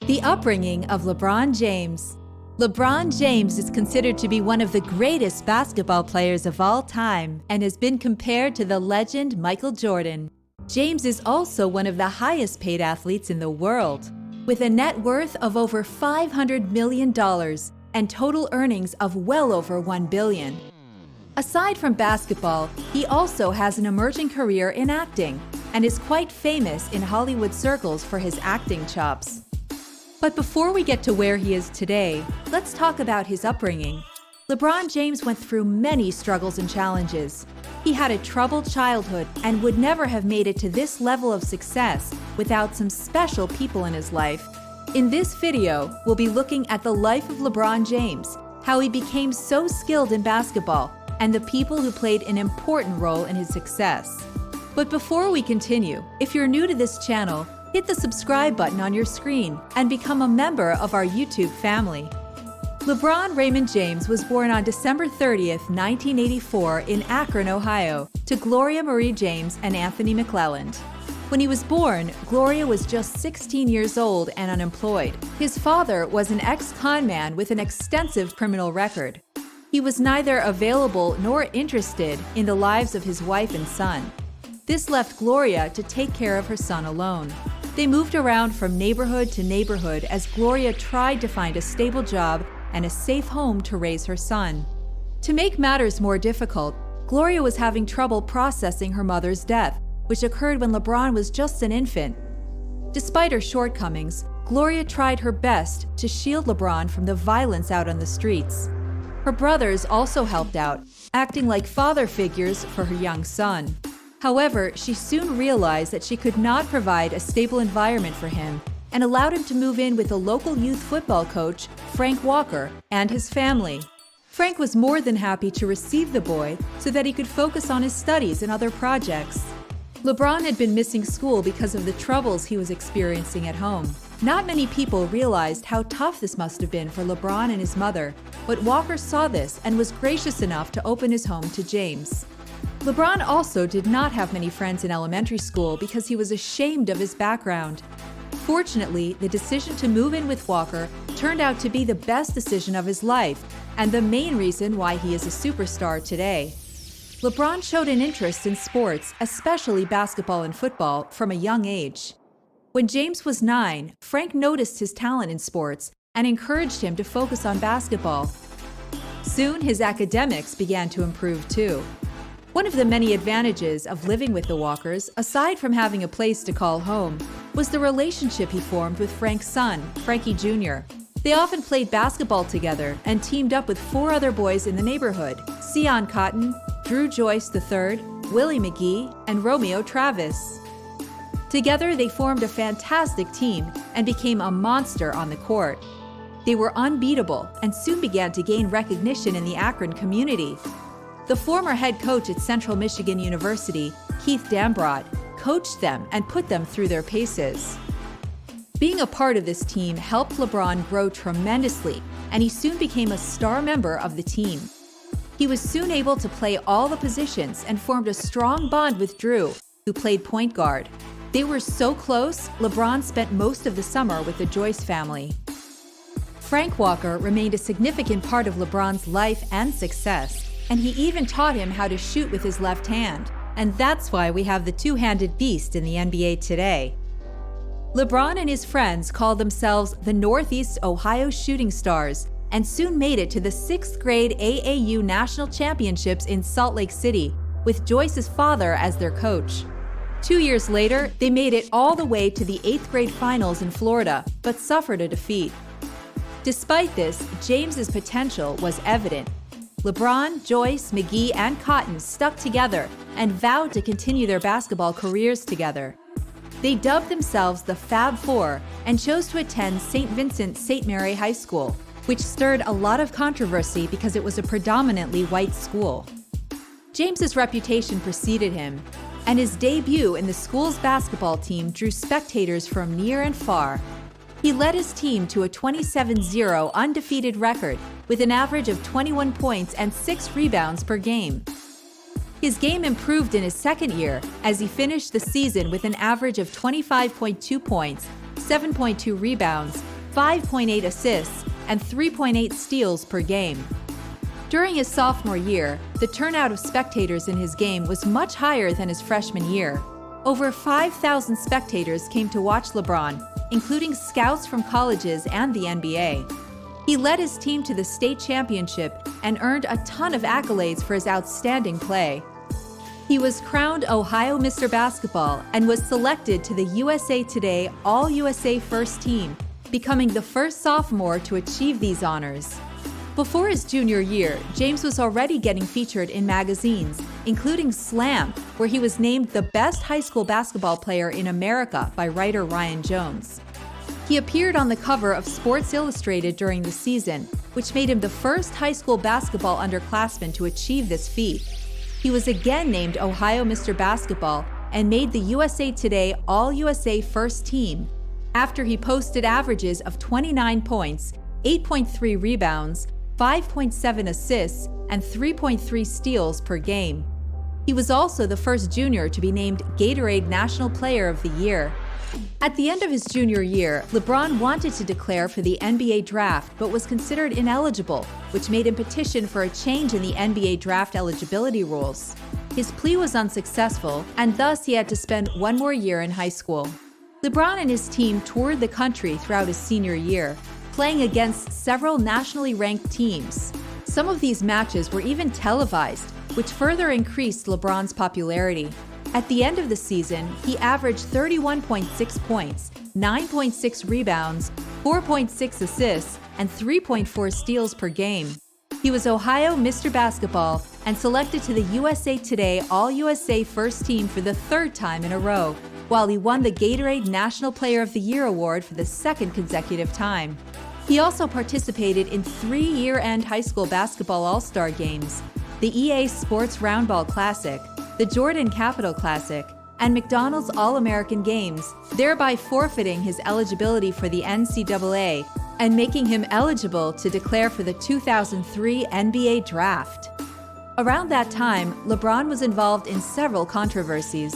The upbringing of LeBron James. LeBron James is considered to be one of the greatest basketball players of all time and has been compared to the legend Michael Jordan. James is also one of the highest paid athletes in the world, with a net worth of over $500 million and total earnings of well over $1 billion. Aside from basketball, he also has an emerging career in acting and is quite famous in Hollywood circles for his acting chops. But before we get to where he is today, let's talk about his upbringing. LeBron James went through many struggles and challenges. He had a troubled childhood and would never have made it to this level of success without some special people in his life. In this video, we'll be looking at the life of LeBron James, how he became so skilled in basketball, and the people who played an important role in his success. But before we continue, if you're new to this channel, hit the subscribe button on your screen and become a member of our YouTube family. LeBron Raymond James was born on December 30th, 1984 in Akron, Ohio, to Gloria Marie James and Anthony McClelland. When he was born, Gloria was just 16 years old and unemployed. His father was an ex-con man with an extensive criminal record. He was neither available nor interested in the lives of his wife and son. This left Gloria to take care of her son alone. They moved around from neighborhood to neighborhood as Gloria tried to find a stable job and a safe home to raise her son. To make matters more difficult, Gloria was having trouble processing her mother's death, which occurred when LeBron was just an infant. Despite her shortcomings, Gloria tried her best to shield LeBron from the violence out on the streets. Her brothers also helped out, acting like father figures for her young son. However, she soon realized that she could not provide a stable environment for him and allowed him to move in with a local youth football coach, Frank Walker, and his family. Frank was more than happy to receive the boy so that he could focus on his studies and other projects. LeBron had been missing school because of the troubles he was experiencing at home. Not many people realized how tough this must have been for LeBron and his mother, but Walker saw this and was gracious enough to open his home to James. LeBron also did not have many friends in elementary school because he was ashamed of his background. Fortunately, the decision to move in with Walker turned out to be the best decision of his life and the main reason why he is a superstar today. LeBron showed an interest in sports, especially basketball and football, from a young age. When James was 9, Frank noticed his talent in sports and encouraged him to focus on basketball. Soon, his academics began to improve too. One of the many advantages of living with the Walkers, aside from having a place to call home, was the relationship he formed with Frank's son, Frankie Jr. They often played basketball together and teamed up with 4 other boys in the neighborhood: Sion Cotton, Drew Joyce III, Willie McGee, and Romeo Travis. Together, they formed a fantastic team and became a monster on the court. They were unbeatable and soon began to gain recognition in the Akron community. The former head coach at Central Michigan University, Keith Dambrot, coached them and put them through their paces. Being a part of this team helped LeBron grow tremendously, and he soon became a star member of the team. He was soon able to play all the positions and formed a strong bond with Drew, who played point guard. They were so close, LeBron spent most of the summer with the Joyce family. Frank Walker remained a significant part of LeBron's life and success, and he even taught him how to shoot with his left hand. And that's why we have the two-handed beast in the NBA today. LeBron and his friends called themselves the Northeast Ohio Shooting Stars and soon made it to the 6th grade AAU National Championships in Salt Lake City, with Joyce's father as their coach. 2 years later, they made it all the way to the 8th grade finals in Florida, but suffered a defeat. Despite this, James's potential was evident. LeBron, Joyce, McGee, and Cotton stuck together and vowed to continue their basketball careers together. They dubbed themselves the Fab Four and chose to attend St. Vincent St. Mary High School, which stirred a lot of controversy because it was a predominantly white school. James's reputation preceded him, and his debut in the school's basketball team drew spectators from near and far. He led his team to a 27-0 undefeated record with an average of 21 points and 6 rebounds per game. His game improved in his second year as he finished the season with an average of 25.2 points, 7.2 rebounds, 5.8 assists, and 3.8 steals per game. During his sophomore year, the turnout of spectators in his game was much higher than his freshman year. Over 5,000 spectators came to watch LeBron, including scouts from colleges and the NBA. He led his team to the state championship and earned a ton of accolades for his outstanding play. He was crowned Ohio Mr. Basketball and was selected to the USA Today All-USA First Team, becoming the first sophomore to achieve these honors. Before his junior year, James was already getting featured in magazines, including Slam, where he was named the best high school basketball player in America by writer Ryan Jones. He appeared on the cover of Sports Illustrated during the season, which made him the first high school basketball underclassman to achieve this feat. He was again named Ohio Mr. Basketball and made the USA Today All-USA First Team after he posted averages of 29 points, 8.3 rebounds, 5.7 assists, and 3.3 steals per game. He was also the first junior to be named Gatorade National Player of the Year. At the end of his junior year, LeBron wanted to declare for the NBA draft but was considered ineligible, which made him petition for a change in the NBA draft eligibility rules. His plea was unsuccessful, and thus he had to spend one more year in high school. LeBron and his team toured the country throughout his senior year, playing against several nationally ranked teams. Some of these matches were even televised, which further increased LeBron's popularity. At the end of the season, he averaged 31.6 points, 9.6 rebounds, 4.6 assists, and 3.4 steals per game. He was Ohio Mr. Basketball and selected to the USA Today All-USA First Team for the third time in a row, while he won the Gatorade National Player of the Year award for the second consecutive time. He also participated in 3 year-end high school basketball all-star games, the EA Sports Roundball Classic, the Jordan Capital Classic, and McDonald's All-American Games, thereby forfeiting his eligibility for the NCAA and making him eligible to declare for the 2003 NBA Draft. Around that time, LeBron was involved in several controversies.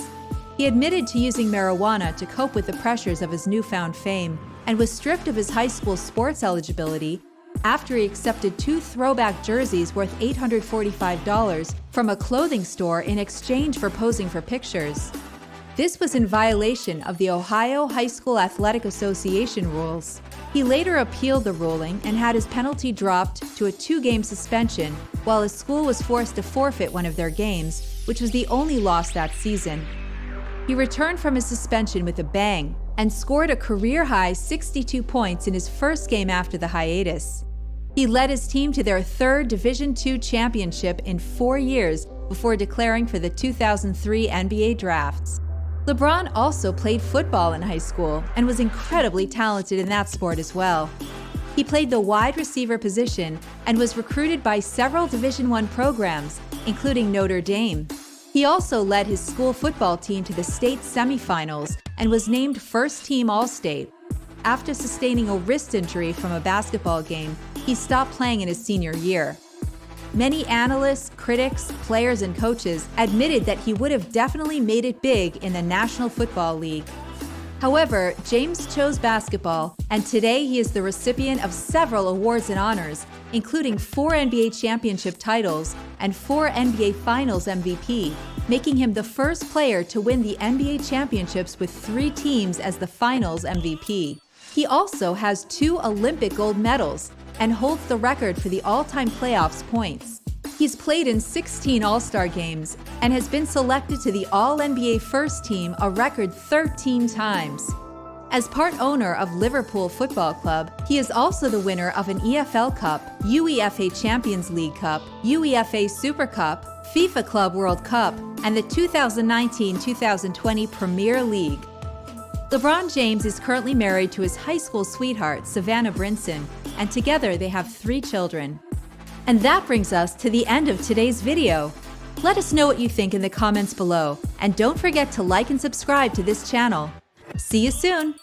He admitted to using marijuana to cope with the pressures of his newfound fame and was stripped of his high school sports eligibility after he accepted 2 throwback jerseys worth $845 from a clothing store in exchange for posing for pictures. This was in violation of the Ohio High School Athletic Association rules. He later appealed the ruling and had his penalty dropped to a 2-game suspension, while his school was forced to forfeit one of their games, which was the only loss that season. He returned from his suspension with a bang and scored a career-high 62 points in his first game after the hiatus. He led his team to their 3rd Division II championship in 4 years before declaring for the 2003 NBA drafts. LeBron also played football in high school and was incredibly talented in that sport as well. He played the wide receiver position and was recruited by several Division I programs, including Notre Dame. He also led his school football team to the state semifinals and was named first-team All-State. After sustaining a wrist injury from a basketball game, he stopped playing in his senior year. Many analysts, critics, players, and coaches admitted that he would have definitely made it big in the National Football League. However, James chose basketball, and today he is the recipient of several awards and honors, including 4 NBA championship titles and 4 NBA Finals MVP, making him the first player to win the NBA championships with 3 teams as the Finals MVP. He also has 2 Olympic gold medals and holds the record for the all-time playoffs points. He's played in 16 All-Star games and has been selected to the All-NBA First Team a record 13 times. As part owner of Liverpool Football Club, he is also the winner of an EFL Cup, UEFA Champions League Cup, UEFA Super Cup, FIFA Club World Cup, and the 2019-2020 Premier League. LeBron James is currently married to his high school sweetheart, Savannah Brinson, and together they have 3 children. And that brings us to the end of today's video. Let us know what you think in the comments below, and don't forget to like and subscribe to this channel. See you soon!